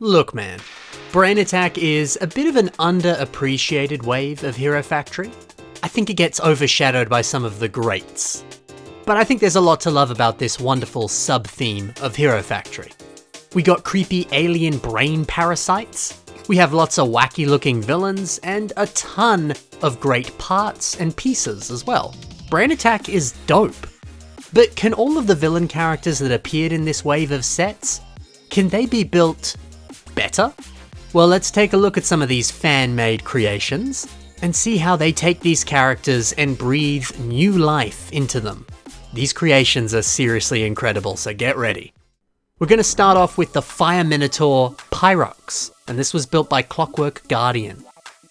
Look man, Brain Attack is a bit of an underappreciated wave of Hero Factory. I think it gets overshadowed by some of the greats. But I think there's a lot to love about this wonderful sub-theme of Hero Factory. We got creepy alien brain parasites, we have lots of wacky looking villains, and a ton of great parts and pieces as well. Brain Attack is dope. But can all of the villain characters that appeared in this wave of sets, can they be built better? Well, let's take a look at some of these fan-made creations and see how they take these characters and breathe new life into them. These creations are seriously incredible, so get ready. We're going to start off with the Fire Minotaur Pyrox, and this was built by Clockwork Guardian.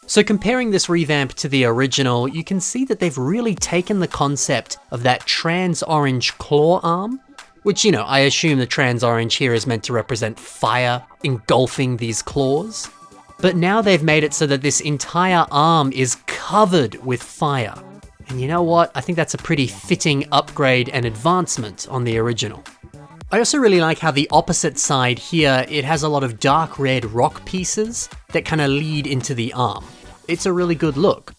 So comparing this revamp to the original, you can see that they've really taken the concept of that trans-orange claw arm, which, you know, I assume the trans-orange here is meant to represent fire engulfing these claws. But now they've made it so that this entire arm is covered with fire. And you know what? I think that's a pretty fitting upgrade and advancement on the original. I also really like how the opposite side here, it has a lot of dark red rock pieces that kind of lead into the arm. It's a really good look.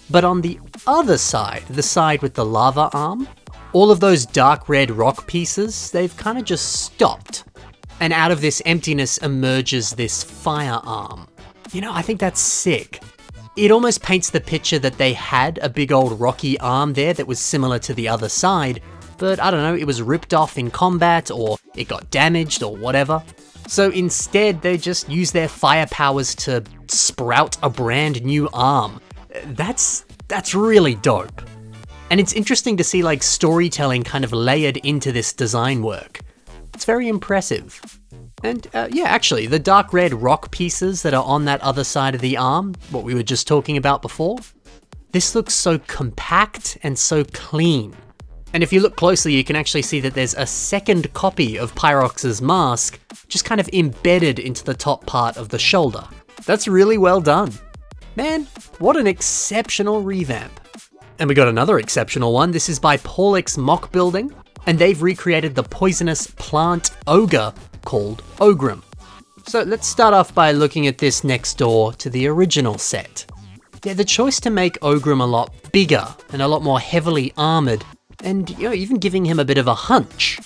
But on the other side, the side with the lava arm, all of those dark red rock pieces, they've kind of just stopped. And out of this emptiness emerges this fire arm. You know, I think that's sick. It almost paints the picture that they had a big old rocky arm there that was similar to the other side, but I don't know, it was ripped off in combat, or it got damaged, or whatever. So instead, they just use their fire powers to sprout a brand new arm. That's really dope. And it's interesting to see like storytelling kind of layered into this design work. It's very impressive. And yeah, actually, the dark red rock pieces that are on that other side of the arm, what we were just talking about before, this looks so compact and so clean. And if you look closely, you can actually see that there's a second copy of Pyrox's mask just kind of embedded into the top part of the shoulder. That's really well done. Man, what an exceptional revamp. And we got another exceptional one. This is by Paulix Mock Building, and they've recreated the poisonous plant ogre called Ogrum. So let's start off by looking at this next door to the original set. Yeah, the choice to make Ogrum a lot bigger and a lot more heavily armored, and you know, even giving him a bit of a hunch,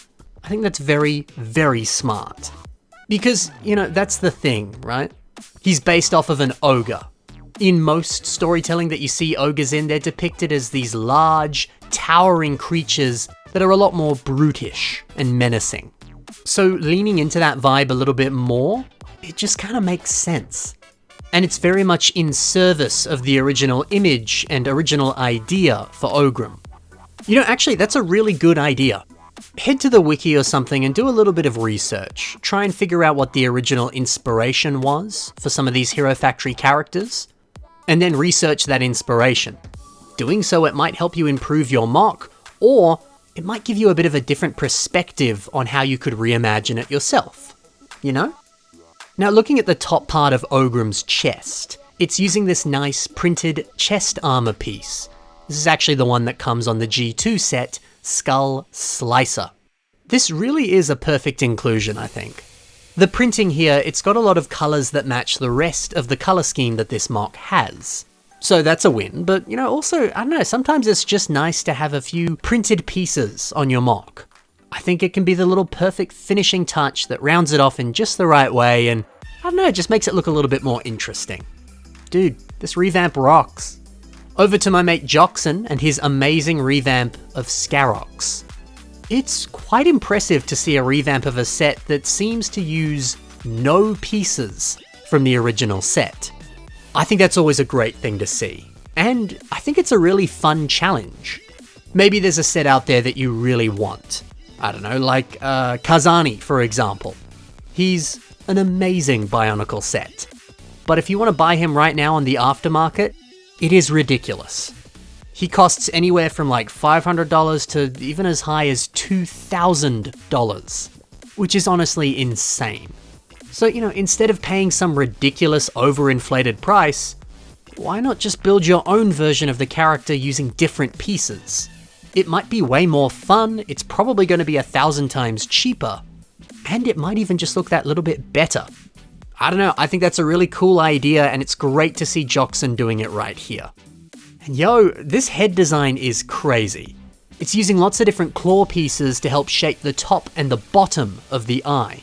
I think that's very, very smart. Because, you know, that's the thing, right? He's based off of an ogre. In most storytelling that you see ogres in, they're depicted as these large, towering creatures that are a lot more brutish and menacing. So leaning into that vibe a little bit more, it just kind of makes sense. And it's very much in service of the original image and original idea for Ogrum. You know, actually, that's a really good idea. Head to the wiki or something and do a little bit of research. Try and figure out what the original inspiration was for some of these Hero Factory characters, and then research that inspiration. Doing so, it might help you improve your mock, or it might give you a bit of a different perspective on how you could reimagine it yourself, you know? Now, looking at the top part of Ogrum's chest, it's using this nice printed chest armor piece. This is actually the one that comes on the G2 set, Skull Slicer. This really is a perfect inclusion, I think. The printing here, it's got a lot of colors that match the rest of the color scheme that this mock has. So that's a win, but you know, also, I don't know, sometimes it's just nice to have a few printed pieces on your mock. I think it can be the little perfect finishing touch that rounds it off in just the right way, and I don't know, it just makes it look a little bit more interesting. Dude, this revamp rocks. Over to my mate Joxon and his amazing revamp of Scarox. It's quite impressive to see a revamp of a set that seems to use no pieces from the original set. I think that's always a great thing to see, and I think it's a really fun challenge. Maybe there's a set out there that you really want. I don't know, like Kazani, for example. He's an amazing Bionicle set, but if you want to buy him right now on the aftermarket, it is ridiculous. He costs anywhere from like $500 to even as high as $2,000, which is honestly insane. So, you know, instead of paying some ridiculous overinflated price, why not just build your own version of the character using different pieces? It might be way more fun, it's probably going to be 1,000 times cheaper, and it might even just look that little bit better. I don't know, I think that's a really cool idea, and it's great to see Joxon doing it right here. And yo, this head design is crazy. It's using lots of different claw pieces to help shape the top and the bottom of the eye.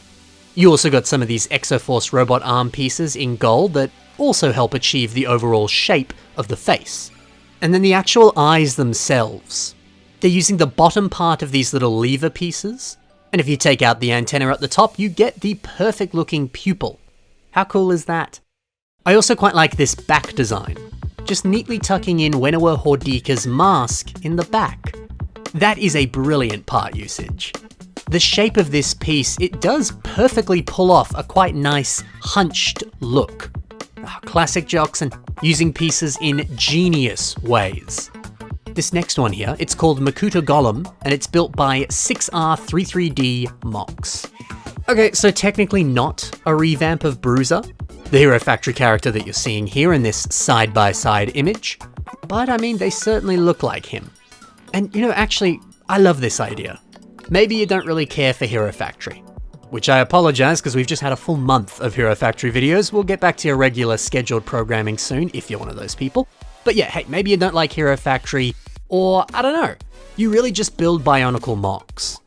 You also got some of these Exoforce robot arm pieces in gold that also help achieve the overall shape of the face. And then the actual eyes themselves. They're using the bottom part of these little lever pieces, and if you take out the antenna at the top, you get the perfect looking pupil. How cool is that? I also quite like this back design, just neatly tucking in Wenua Hordika's mask in the back. That is a brilliant part usage. The shape of this piece, it does perfectly pull off a quite nice hunched look. Classic Joxon, using pieces in genius ways. This next one here, it's called Makuta Golem, and it's built by 6R33D Mox. Okay, so technically not a revamp of Bruiser, the Hero Factory character that you're seeing here in this side-by-side image, but I mean, they certainly look like him. And you know, actually, I love this idea. Maybe you don't really care for Hero Factory, which I apologize because we've just had a full month of Hero Factory videos. We'll get back to your regular scheduled programming soon if you're one of those people. But yeah, hey, maybe you don't like Hero Factory, or I don't know, you really just build Bionicle Mox.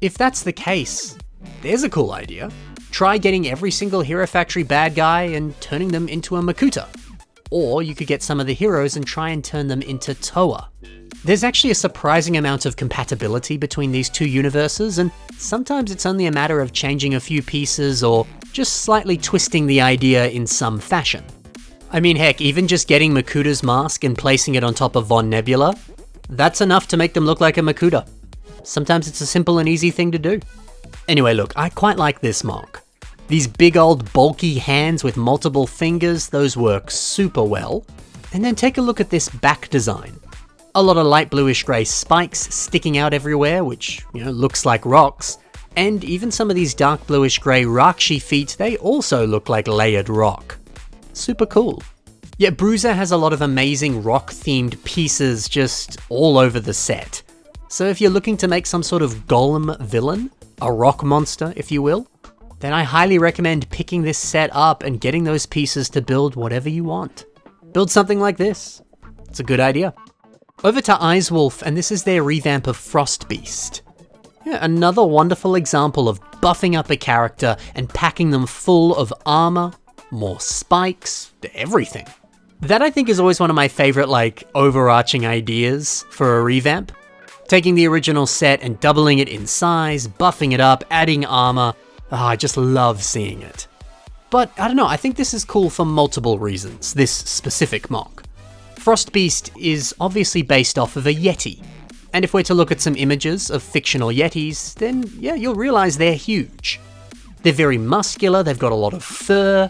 If that's the case, there's a cool idea. Try getting every single Hero Factory bad guy and turning them into a Makuta. Or you could get some of the heroes and try and turn them into Toa. There's actually a surprising amount of compatibility between these two universes, and sometimes it's only a matter of changing a few pieces or just slightly twisting the idea in some fashion. I mean, heck, even just getting Makuta's mask and placing it on top of Von Nebula, that's enough to make them look like a Makuta. Sometimes it's a simple and easy thing to do. Anyway, look, I quite like this mock. These big old bulky hands with multiple fingers, those work super well. And then take a look at this back design. A lot of light bluish grey spikes sticking out everywhere, which, you know, looks like rocks. And even some of these dark bluish grey Rakshi feet, they also look like layered rock. Super cool. Yet Bruiser has a lot of amazing rock-themed pieces just all over the set. So if you're looking to make some sort of Golem villain, a rock monster if you will, then I highly recommend picking this set up and getting those pieces to build whatever you want. Build something like this. It's a good idea. Over to Icewolf, and this is their revamp of Frostbeast. Yeah, another wonderful example of buffing up a character and packing them full of armor, more spikes, everything. That I think is always one of my favorite, like, overarching ideas for a revamp. Taking the original set and doubling it in size, buffing it up, adding armor. I just love seeing it. But I don't know, I think this is cool for multiple reasons, this specific mock. Frostbeast is obviously based off of a Yeti. And if we're to look at some images of fictional Yetis, then yeah, you'll realize they're huge. They're very muscular, they've got a lot of fur.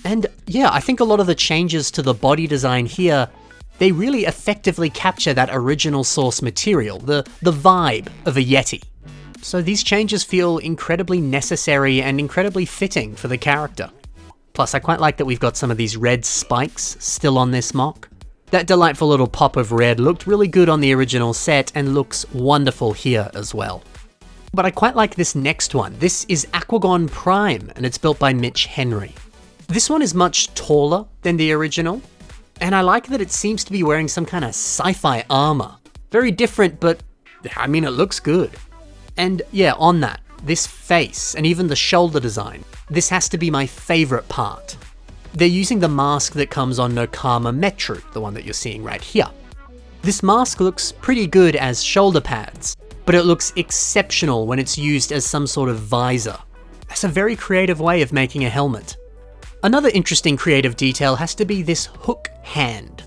And yeah, I think a lot of the changes to the body design here, they really effectively capture that original source material, the vibe of a Yeti. So these changes feel incredibly necessary and incredibly fitting for the character. Plus, I quite like that we've got some of these red spikes still on this mock. That delightful little pop of red looked really good on the original set and looks wonderful here as well. But I quite like this next one. This is Aquagon Prime, and it's built by Mitch Henry. This one is much taller than the original, and I like that it seems to be wearing some kind of sci-fi armor. Very different, but I mean, it looks good. And yeah, on that, this face and even the shoulder design, this has to be my favorite part. They're using the mask that comes on Nokama Metru, the one that you're seeing right here. This mask looks pretty good as shoulder pads, but it looks exceptional when it's used as some sort of visor. That's a very creative way of making a helmet. Another interesting creative detail has to be this hook hand.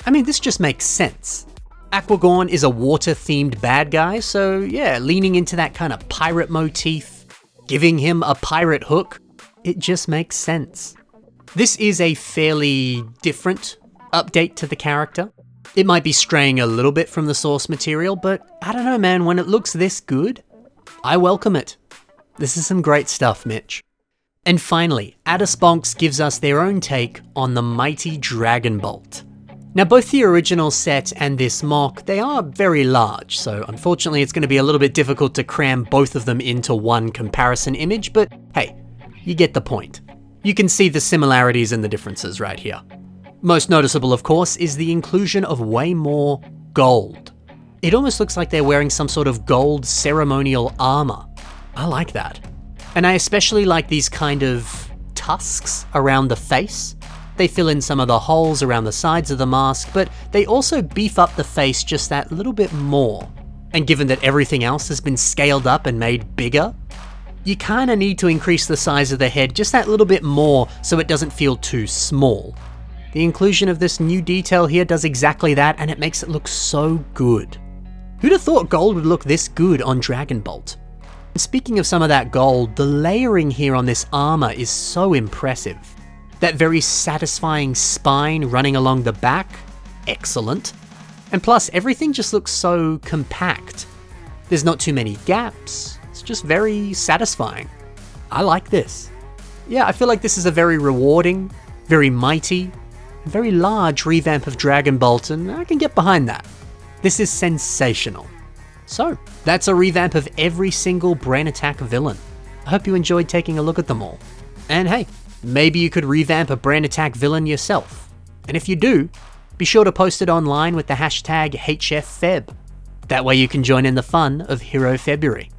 I mean, this just makes sense. Aquagon is a water-themed bad guy, so yeah, leaning into that kind of pirate motif, giving him a pirate hook, it just makes sense. This is a fairly different update to the character. It might be straying a little bit from the source material, but I don't know, man, when it looks this good, I welcome it. This is some great stuff, Mitch. And finally, Adasbonks gives us their own take on the mighty Dragon Bolt. Now, both the original set and this mock, they are very large, so unfortunately it's going to be a little bit difficult to cram both of them into one comparison image, but hey, you get the point. You can see the similarities and the differences right here. Most noticeable, of course, is the inclusion of way more gold. It almost looks like they're wearing some sort of gold ceremonial armor. I like that. And I especially like these kind of tusks around the face. They fill in some of the holes around the sides of the mask, but they also beef up the face just that little bit more. And given that everything else has been scaled up and made bigger, you kind of need to increase the size of the head just that little bit more so it doesn't feel too small. The inclusion of this new detail here does exactly that, and it makes it look so good. Who'd have thought gold would look this good on Dragonbolt? And speaking of some of that gold, the layering here on this armor is so impressive. That very satisfying spine running along the back, excellent. And plus, everything just looks so compact. There's not too many gaps, it's just very satisfying. I like this. Yeah, I feel like this is a very rewarding, very mighty, and very large revamp of Dragonbolt, and I can get behind that. This is sensational. So, that's a revamp of every single Brain Attack villain. I hope you enjoyed taking a look at them all. And hey, maybe you could revamp a Brain Attack villain yourself. And if you do, be sure to post it online with the hashtag HFFeb. That way you can join in the fun of Hero February.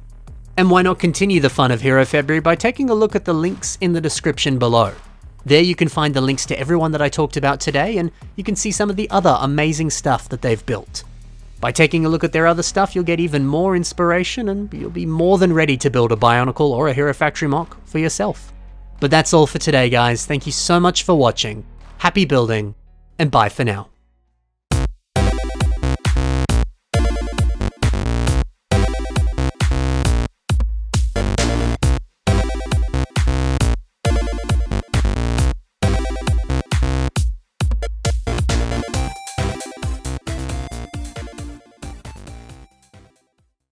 And why not continue the fun of Hero February by taking a look at the links in the description below. There you can find the links to everyone that I talked about today, and you can see some of the other amazing stuff that they've built. By taking a look at their other stuff, you'll get even more inspiration, and you'll be more than ready to build a Bionicle or a Hero Factory mock for yourself. But that's all for today, guys. Thank you so much for watching. Happy building, and bye for now.